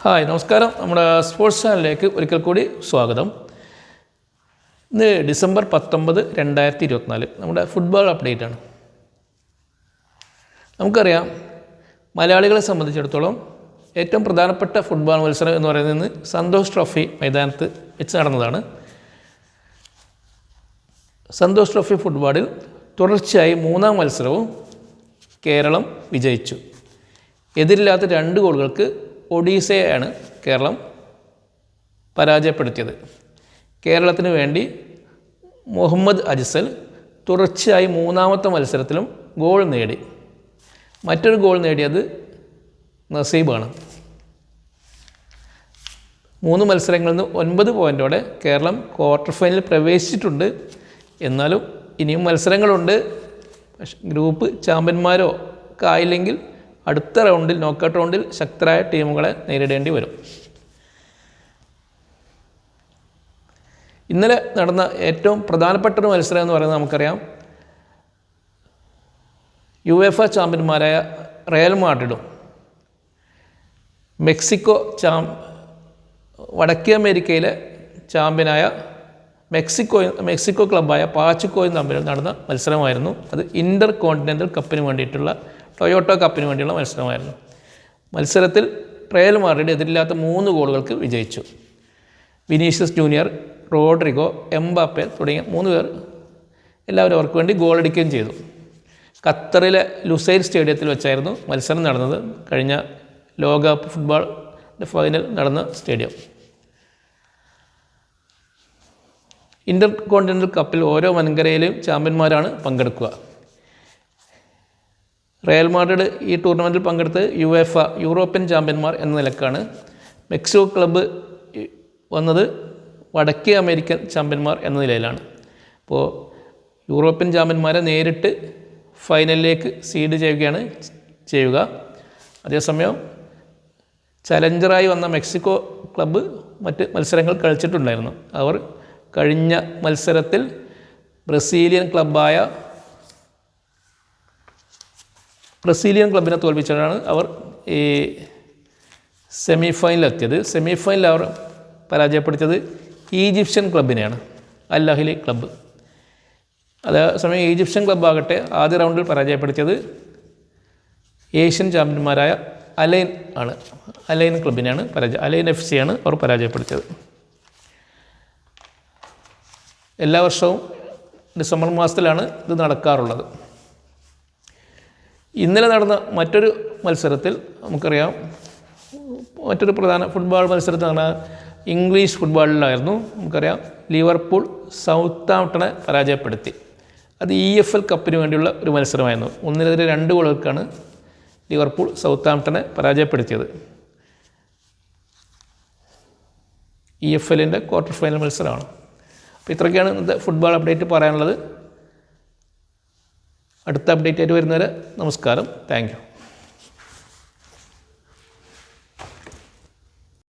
Hi നമസ്കാരം. നമ്മുടെ sports ചാനലിലേക്ക് ഒരിക്കൽ കൂടി സ്വാഗതം. ഇന്ന് ഡിസംബർ 19, 2024 നമ്മുടെ ഫുട്ബോൾ അപ്ഡേറ്റ് ആണ്. നമുക്കറിയാം, മലയാളികളെ സംബന്ധിച്ചിടത്തോളം ഏറ്റവും പ്രധാനപ്പെട്ട ഫുട്ബോൾ മത്സരം എന്ന് പറയുന്നത് സന്തോഷ് ട്രോഫി മൈതാനത്ത് വെച്ച് നടന്നതാണ്. സന്തോഷ് ട്രോഫി ഫുട്ബോളിൽ തുടർച്ചയായി 3-ാം മത്സരവും കേരളം വിജയിച്ചു. എതിരില്ലാത്ത 2 ഗോളുകൾക്ക് ഒഡീസയാണ് കേരളം പരാജയപ്പെടുത്തിയത്. കേരളത്തിന് വേണ്ടി മുഹമ്മദ് അജ്സൽ തുടർച്ചയായി 3-ാമത്തെ മത്സരത്തിലും ഗോൾ നേടി. മറ്റൊരു ഗോൾ നേടിയത് നസീബാണ്. 3 മത്സരങ്ങളിൽ നിന്ന് 9 പോയിൻറ്റോടെ കേരളം ക്വാർട്ടർ ഫൈനലിൽ പ്രവേശിച്ചിട്ടുണ്ട്. എന്നാലും ഇനിയും മത്സരങ്ങളുണ്ട്. പക്ഷേ ഗ്രൂപ്പ് ചാമ്പ്യന്മാരോ ഒക്കെ ആയില്ലെങ്കിൽ അടുത്ത റൗണ്ടിൽ, നോക്കൗട്ട് റൗണ്ടിൽ ശക്തരായ ടീമുകളെ നേരിടേണ്ടി വരും. ഇന്നലെ നടന്ന ഏറ്റവും പ്രധാനപ്പെട്ട ഒരു മത്സരം എന്ന് പറയുന്നത് നമുക്കറിയാം, യുവേഫ ചാമ്പ്യന്മാരായ റയൽ മാഡ്രിഡും വടക്കേ അമേരിക്കയിലെ ചാമ്പ്യനായ മെക്സിക്കോ ക്ലബ്ബായ പാച്ചുക്കോയും തമ്മിൽ നടന്ന മത്സരമായിരുന്നു. അത് ഇൻ്റർ കോണ്ടിനെൻ്റൽ കപ്പിന് വേണ്ടിയിട്ടുള്ള, ടൊയോട്ടോ കപ്പിന് വേണ്ടിയുള്ള മത്സരമായിരുന്നു. മത്സരത്തിൽ റയൽ മാഡ്രിഡ് എതിരില്ലാത്ത 3 ഗോളുകൾക്ക് വിജയിച്ചു. വിനീഷ്യസ് ജൂനിയർ, റോഡ്രിഗോ, എംബാപ്പെ തുടങ്ങിയ 3 പേർ എല്ലാവരും അവർക്ക് വേണ്ടി ഗോളടിക്കുകയും ചെയ്തു. ഖത്തറിലെ ലുസൈൽ സ്റ്റേഡിയത്തിൽ വെച്ചായിരുന്നു മത്സരം നടന്നത്. കഴിഞ്ഞ ലോകകപ്പ് ഫുട്ബോളിൻ്റെ ഫൈനൽ നടന്ന സ്റ്റേഡിയം. ഇൻ്റർ കോണ്ടിനെൻ്റൽ കപ്പിൽ ഓരോ വൻകരയിലും ചാമ്പ്യന്മാരാണ് പങ്കെടുക്കുക. റയൽ മാഡ്രിഡ് ഈ ടൂർണമെൻറ്റിൽ പങ്കെടുത്ത് യൂറോപ്യൻ ചാമ്പ്യന്മാർ എന്ന നിലക്കാണ്. മെക്സിക്കോ ക്ലബ്ബ് വന്നത് വടക്കേ അമേരിക്കൻ ചാമ്പ്യന്മാർ എന്ന നിലയിലാണ്. അപ്പോൾ യൂറോപ്യൻ ചാമ്പ്യന്മാരെ നേരിട്ട് ഫൈനലിലേക്ക് സീഡ് ചെയ്യുക. അതേസമയം ചലഞ്ചറായി വന്ന മെക്സിക്കോ ക്ലബ്ബ് മറ്റ് മത്സരങ്ങൾ കളിച്ചിട്ടുണ്ടായിരുന്നു. അവർ കഴിഞ്ഞ മത്സരത്തിൽ ബ്രസീലിയൻ ക്ലബിനെ തോൽപ്പിച്ചിട്ടാണ് അവർ ഈ സെമി ഫൈനലിലെത്തിയത്. സെമി ഫൈനലിൽ അവർ പരാജയപ്പെടുത്തിയത് ഈജിപ്ഷ്യൻ ക്ലബിനെയാണ്, അൽ അഹ്ലി ക്ലബ്ബ്. അതേസമയം ഈജിപ്ഷ്യൻ ക്ലബ്ബാകട്ടെ ആദ്യ റൗണ്ടിൽ പരാജയപ്പെടുത്തിയത് ഏഷ്യൻ ചാമ്പ്യന്മാരായ അലൈൻ ക്ലബിനെയാണ് അലൈൻ FC ആണ് അവർ പരാജയപ്പെടുത്തിയത്. എല്ലാ വർഷവും ഡിസംബർ മാസത്തിലാണ് ഇത് നടക്കാറുള്ളത്. ഇന്നലെ നടന്ന മറ്റൊരു മത്സരത്തിൽ നമുക്കറിയാം, മറ്റൊരു പ്രധാന ഫുട്ബോൾ മത്സരത്തിൽ നടന്ന ഇംഗ്ലീഷ് ഫുട്ബോളിലായിരുന്നു. നമുക്കറിയാം, ലിവർപൂൾ സൗത്താംപ്ടനെ പരാജയപ്പെടുത്തി. അത് EFL കപ്പിന് വേണ്ടിയുള്ള ഒരു മത്സരമായിരുന്നു. 1-2 ഗോളുകൾക്കാണ് ലിവർപൂൾ സൗത്താംപ്ടനെ പരാജയപ്പെടുത്തിയത്. EFLൻ്റെ ക്വാർട്ടർ ഫൈനൽ മത്സരമാണ്. അപ്പോൾ ഇത്രയൊക്കെയാണ് ഇന്നത്തെ ഫുട്ബോൾ അപ്ഡേറ്റ് പറയാനുള്ളത്. അടുത്ത അപ്ഡേറ്റ് ആയിട്ട് വരുന്നവരെ നമസ്കാരം. Thank you.